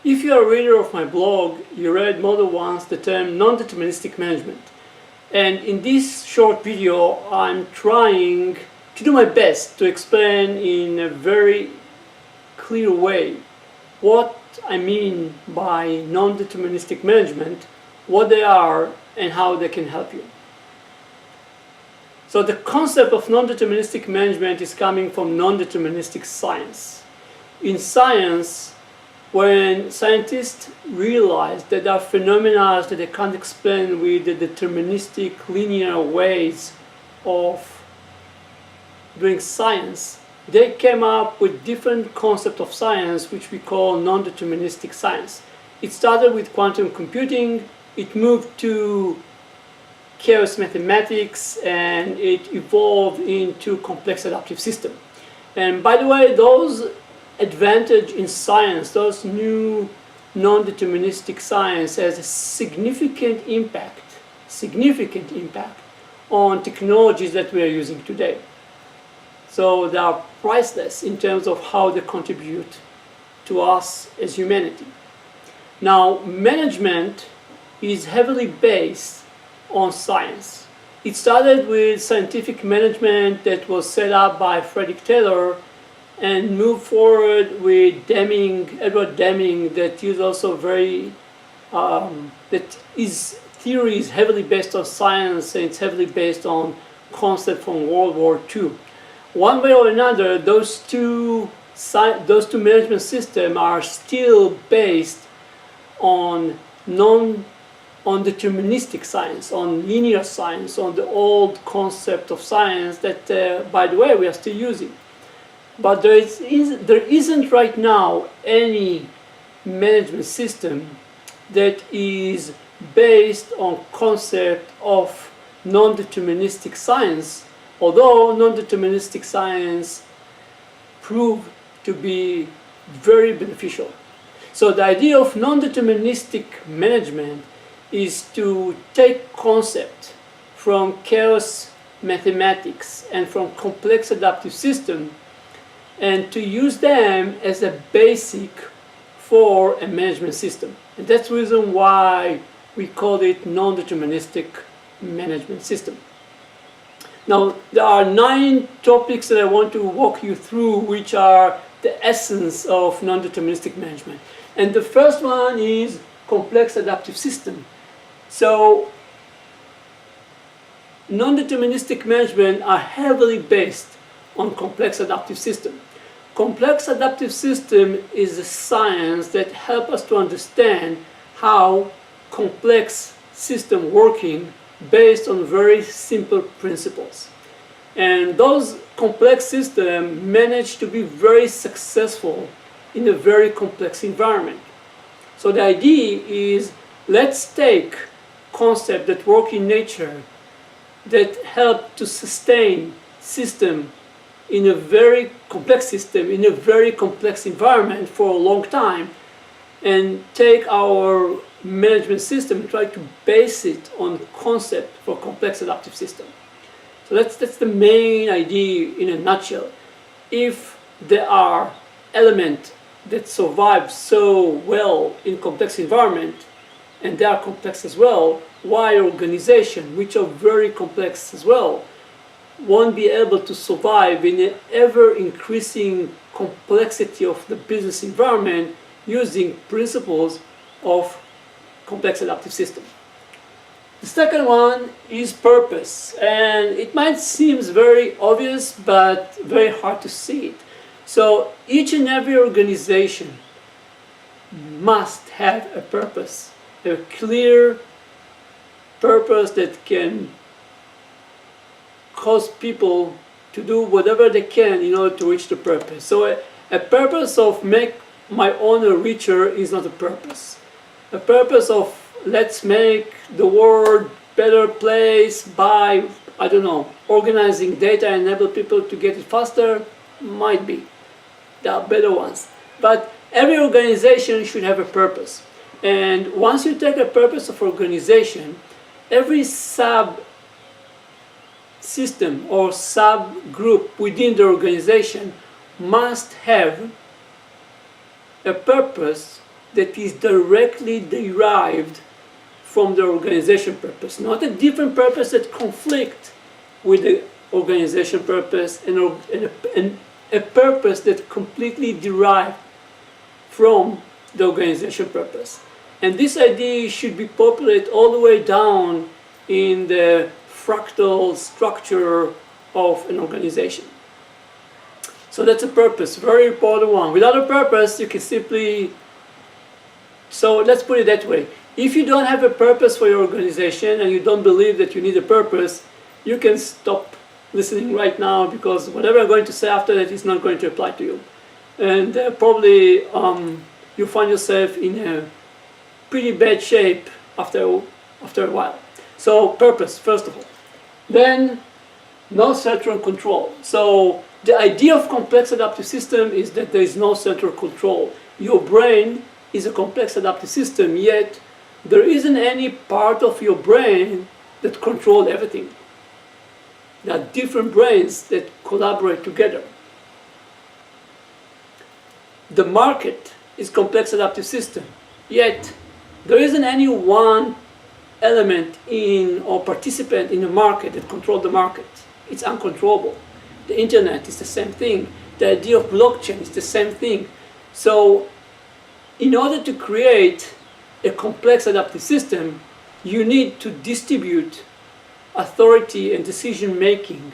If you are a reader of my blog, you read more than once the term non-deterministic management. And in this short video, I'm trying to do my best to explain in a very clear way what I mean by non-deterministic management, what they are, and how they can help you. So the concept of non-deterministic management is coming from non-deterministic science. In science, when scientists realize that there are phenomena that they can't explain with the deterministic linear ways of doing science, they came up with different concepts of science which we call non-deterministic science. It started with quantum computing, it moved to chaos mathematics, and it evolved into complex adaptive system. And by the way, those advantage in science, those new non-deterministic science has a significant impact on technologies that we are using today. So they are priceless in terms of how they contribute to us as humanity. Now, management is heavily based on science. It started with scientific management that was set up by Frederick Taylor and moved forward with Edward Deming, that is also that his theory is heavily based on science, and it's heavily based on concept from World War II. One way or another, those two management systems are still based on deterministic science, on linear science, on the old concept of science that, by the way, we are still using. But there isn't right now any management system that is based on concept of non-deterministic science, although non-deterministic science proved to be very beneficial. So the idea of non-deterministic management is to take concept from chaos mathematics and from complex adaptive system and to use them as a basic for a management system. And that's the reason why we call it non-deterministic management system. Now, there are 9 topics that I want to walk you through, which are the essence of non-deterministic management. And the first one is complex adaptive system. So non-deterministic management are heavily based on complex adaptive system. Complex adaptive system is a science that helps us to understand how complex system working based on very simple principles. And those complex systems manage to be very successful in a very complex environment. So the idea is, let's take concepts that work in nature that help to sustain system in a very complex system, in a very complex environment for a long time, and take our management system and try to base it on concept for complex adaptive system. So that's the main idea in a nutshell. If there are elements that survive so well in complex environment, and they are complex as well, why organizations, which are very complex as well, won't be able to survive in an ever-increasing complexity of the business environment using principles of complex adaptive system. The second one is purpose, and it might seem very obvious, but very hard to see it. So each and every organization must have a purpose, a clear purpose that can cause people to do whatever they can in order to reach the purpose. So a purpose of make my owner richer is not a purpose. A purpose of let's make the world better place by, I don't know, organizing data and enable people to get it faster, might be. There are better ones. But every organization should have a purpose. And once you take a purpose of organization, every sub-system or sub-group within the organization must have a purpose that is directly derived from the organization purpose, not a different purpose that conflicts with the organization purpose, and a purpose that completely derived from the organization purpose. And this idea should be populated all the way down in the fractal structure of an organization. So that's a purpose, very important one. Without a purpose, you can simply, so let's put it that way. If you don't have a purpose for your organization and you don't believe that you need a purpose, you can stop listening right now, because whatever I'm going to say after that is not going to apply to you. And probably you find yourself in a pretty bad shape after a while. So purpose, first of all. Then no central control. So the idea of complex adaptive system is that there is no central control. Your brain is a complex adaptive system, yet there isn't any part of your brain that controls everything. There are different brains that collaborate together. The market is complex adaptive system, yet there isn't any one element in or participant in the market that controls the market. It's uncontrollable. The internet is the same thing. The idea of blockchain is the same thing. So in order to create a complex adaptive system, you need to distribute authority and decision making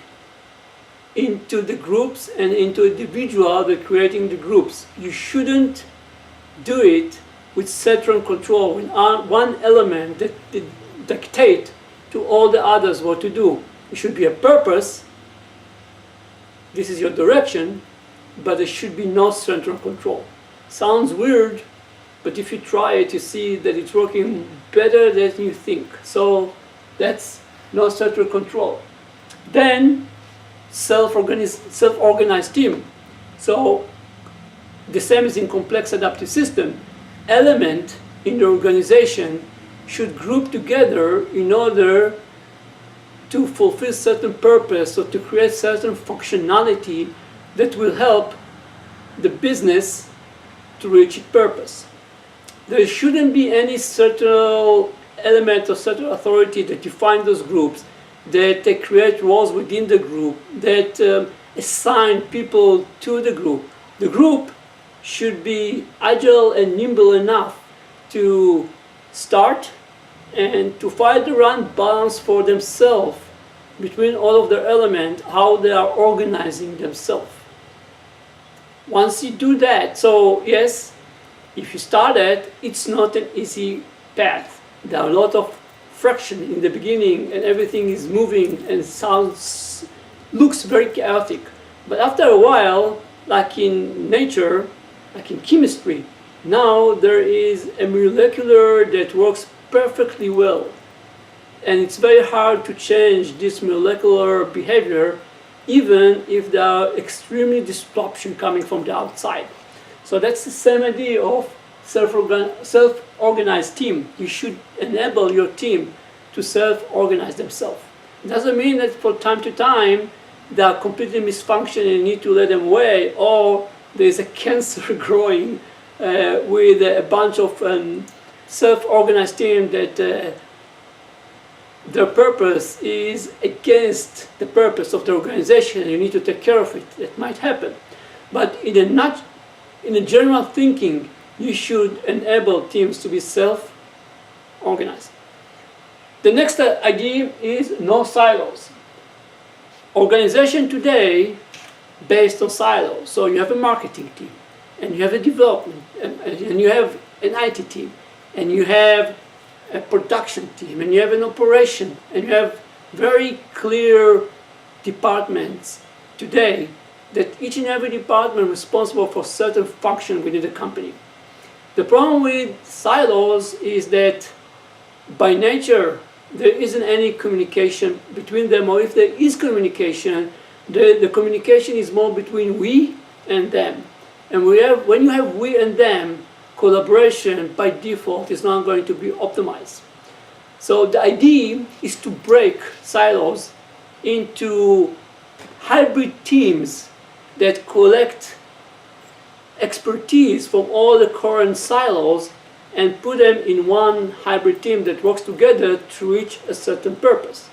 into the groups and into individuals that are creating the groups. You shouldn't do it with central control, with one element that dictate to all the others what to do. It should be a purpose. This is your direction, but there should be no central control. Sounds weird, but if you try it, you see that it's working better than you think. So that's no central control. Then self-organized team. So the same as in complex adaptive system, element in the organization should group together in order to fulfill certain purpose or to create certain functionality that will help the business to reach its purpose. There shouldn't be any certain element or certain authority that define those groups, that they create roles within the group, that assign people to the group. The group should be agile and nimble enough to start and to find the right balance for themselves between all of their elements, how they are organizing themselves. Once you do that, so yes, if you start it, it's not an easy path. There are a lot of friction in the beginning and everything is moving and looks very chaotic. But after a while, like in nature, like in chemistry, now there is a molecular that works perfectly well. And it's very hard to change this molecular behavior, even if there are extremely disruption coming from the outside. So that's the same idea of self-organized team. You should enable your team to self-organize themselves. It doesn't mean that from time to time they are completely misfunctioning and you need to let them away, or there's a cancer growing with a bunch of self-organized team that their purpose is against the purpose of the organization and you need to take care of it. That might happen. But in a general thinking, you should enable teams to be self-organized. The next idea is no silos. Organization today based on silos. So you have a marketing team, and you have a development, and you have an IT team, and you have a production team, and you have an operation, and you have very clear departments today that each and every department is responsible for certain function within the company. The problem with silos is that by nature there isn't any communication between them, or if there is communication, the communication is more between we and them. And when you have we and them, collaboration by default is not going to be optimized. So the idea is to break silos into hybrid teams that collect expertise from all the current silos and put them in one hybrid team that works together to reach a certain purpose.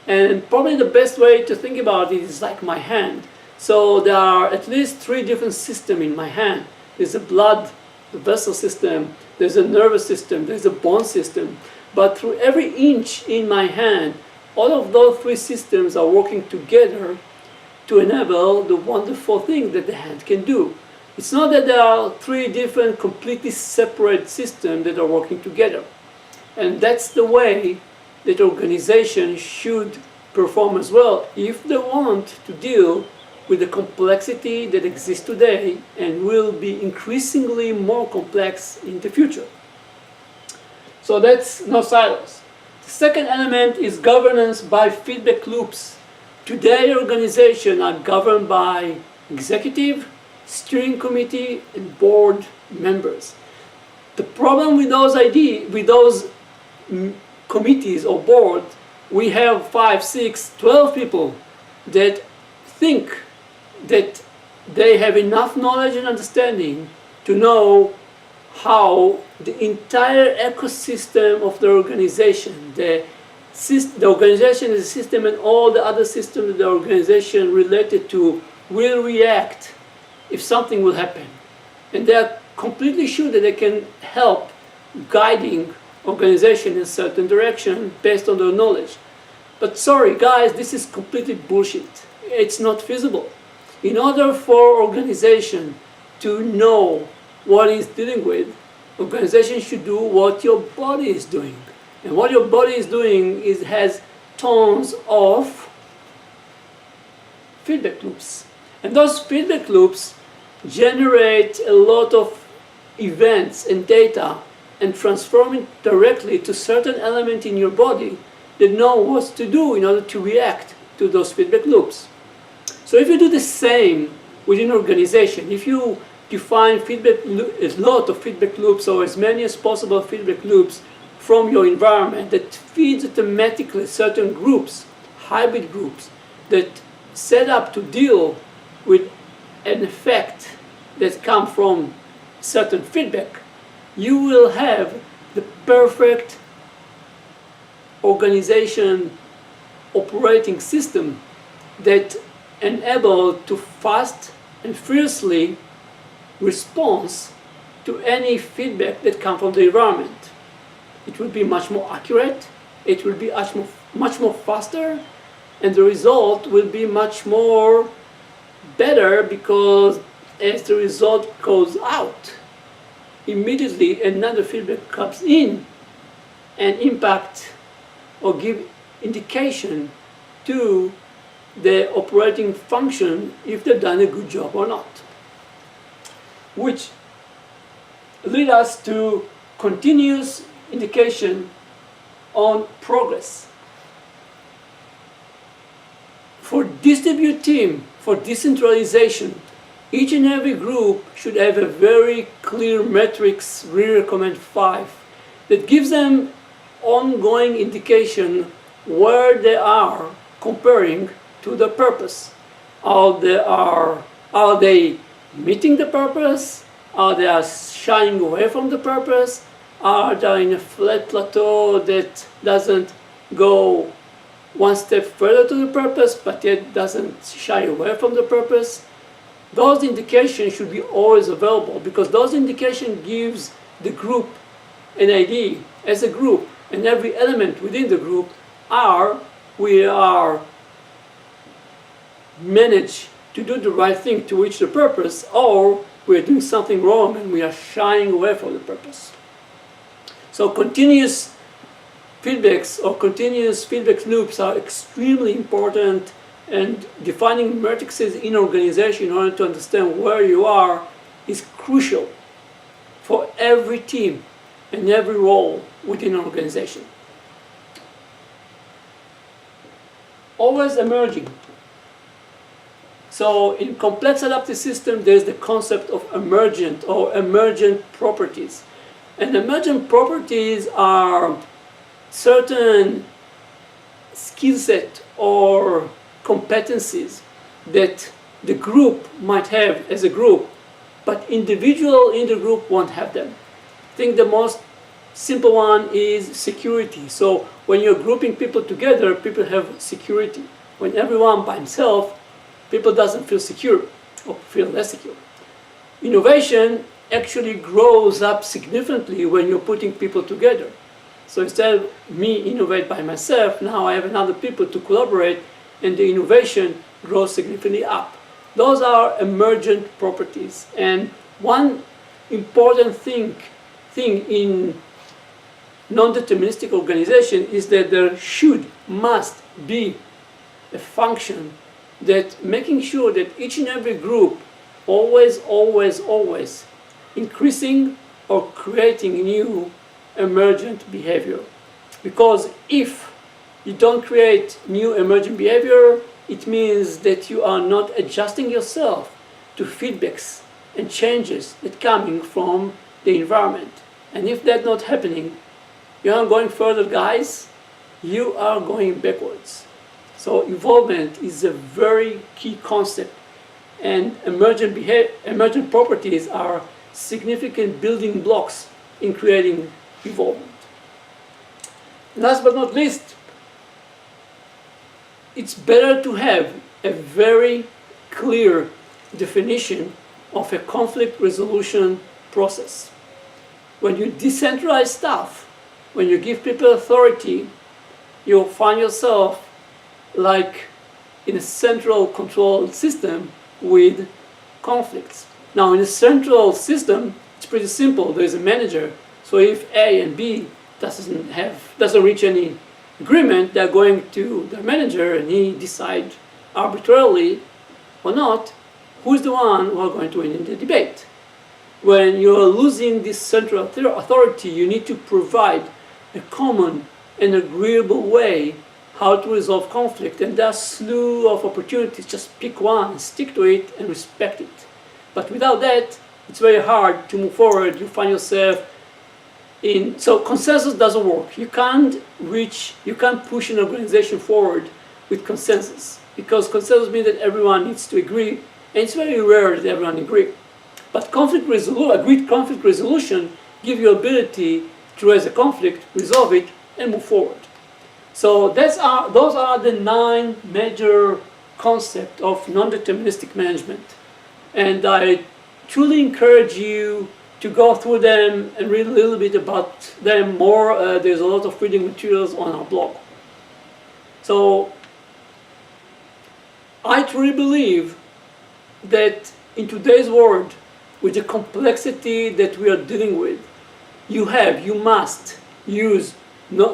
And probably the best way to think about it is like my hand. So there are at least 3 different systems in my hand. There's a blood, the vessel system, there's a nervous system, there's a bone system. But through every inch in my hand, all of those 3 systems are working together to enable the wonderful thing that the hand can do. It's not that there are 3 different completely separate systems that are working together. And that's the way that organizations should perform as well if they want to deal with the complexity that exists today and will be increasingly more complex in the future. So that's no silos. The second element is governance by feedback loops. Today, organizations are governed by executive, steering committee, and board members. The problem with those committees or boards, we have 5, 6, 12 people that think that they have enough knowledge and understanding to know how the entire ecosystem of the organization, the organization is a system and all the other systems of the organization related to will react if something will happen. And they are completely sure that they can help guiding organization in a certain direction based on their knowledge. But sorry guys, this is completely bullshit. It's not feasible. In order for organization to know what it's dealing with, organization should do what your body is doing. And what your body is doing has tons of feedback loops. And those feedback loops generate a lot of events and data and transform it directly to certain element in your body that know what to do in order to react to those feedback loops. So if you do the same within an organization, if you define a lot of feedback loops or as many as possible feedback loops from your environment that feeds automatically certain groups, hybrid groups, that set up to deal with an effect that comes from certain feedback, you will have the perfect organization operating system that enable to fast and fiercely respond to any feedback that comes from the environment. It will be much more accurate, it will be much more faster, and the result will be much more better because as the result goes out, immediately another feedback comes in and impact or give indication to the operating function if they've done a good job or not. Which lead us to continuous indication on progress. For distributed team, for decentralization, each and every group should have a very clear metrics, we recommend 5, that gives them ongoing indication where they are comparing to the purpose. Are they meeting the purpose? Are they shying away from the purpose? Are they in a flat plateau that doesn't go one step further to the purpose but yet doesn't shy away from the purpose? Those indications should be always available because those indications gives the group an idea as a group, and every element within the group we are managed to do the right thing to reach the purpose, or we're doing something wrong and we are shying away from the purpose. So continuous feedbacks or continuous feedback loops are extremely important, and defining matrices in organization in order to understand where you are is crucial for every team and every role within an organization. Always emerging. So in complex adaptive system, there's the concept of emergent or emergent properties. And emergent properties are certain skill set or competencies that the group might have as a group but individual in the group won't have them. I think the most simple one is security. So when you're grouping people together, people have security. When everyone by himself, people doesn't feel secure or feel less secure. Innovation actually grows up significantly when you're putting people together. So instead of me innovate by myself, now I have another people to collaborate, and the innovation grows significantly up. Those are emergent properties. And one important thing in non-deterministic organization is that there must be a function that making sure that each and every group always increasing or creating new emergent behavior. Because if you don't create new emergent behavior, it means that you are not adjusting yourself to feedbacks and changes that coming from the environment. And if that's not happening, you are going further, guys, you are going backwards. So involvement is a very key concept, and emergent properties are significant building blocks in creating involvement. Last but not least, it's better to have a very clear definition of a conflict resolution process. When you decentralize stuff, when you give people authority, you'll find yourself like in a central control system with conflicts. Now, in a central system, it's pretty simple. There's a manager. So if A and B doesn't reach any agreement, they're going to the manager, and he decides arbitrarily or not who's the one who are going to win in the debate. When you're losing this central authority, you need to provide a common and agreeable way how to resolve conflict, and there are a slew of opportunities. Just pick one, stick to it, and respect it. But without that, it's very hard to move forward. You find yourself so consensus doesn't work. You can't push an organization forward with consensus, because consensus means that everyone needs to agree, and it's very rare that everyone agrees. But agreed conflict resolution gives you ability to raise a conflict, resolve it, and move forward. So those are the 9 major concepts of non-deterministic management. And I truly encourage you to go through them and read a little bit about them more. There's a lot of reading materials on our blog. So I truly believe that in today's world, with the complexity that we are dealing with, you must use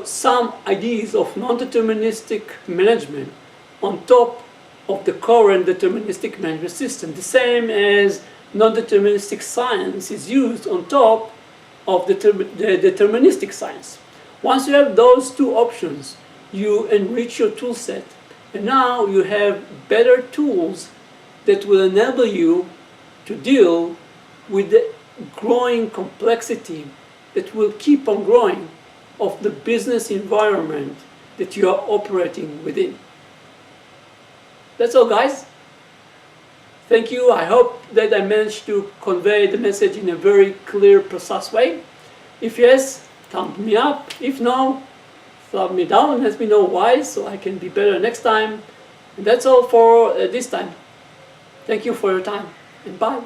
some ideas of non-deterministic management on top of the current deterministic management system, the same as non-deterministic science is used on top of the deterministic science. Once you have those two options, you enrich your tool set, and now you have better tools that will enable you to deal with the growing complexity that will keep on growing of the business environment that you are operating within. That's all, guys. Thank you. I hope that I managed to convey the message in a very clear, precise way. If yes, thumb me up. If no, thumb me down and let me know why, so I can be better next time. And that's all for this time. Thank you for your time, and bye.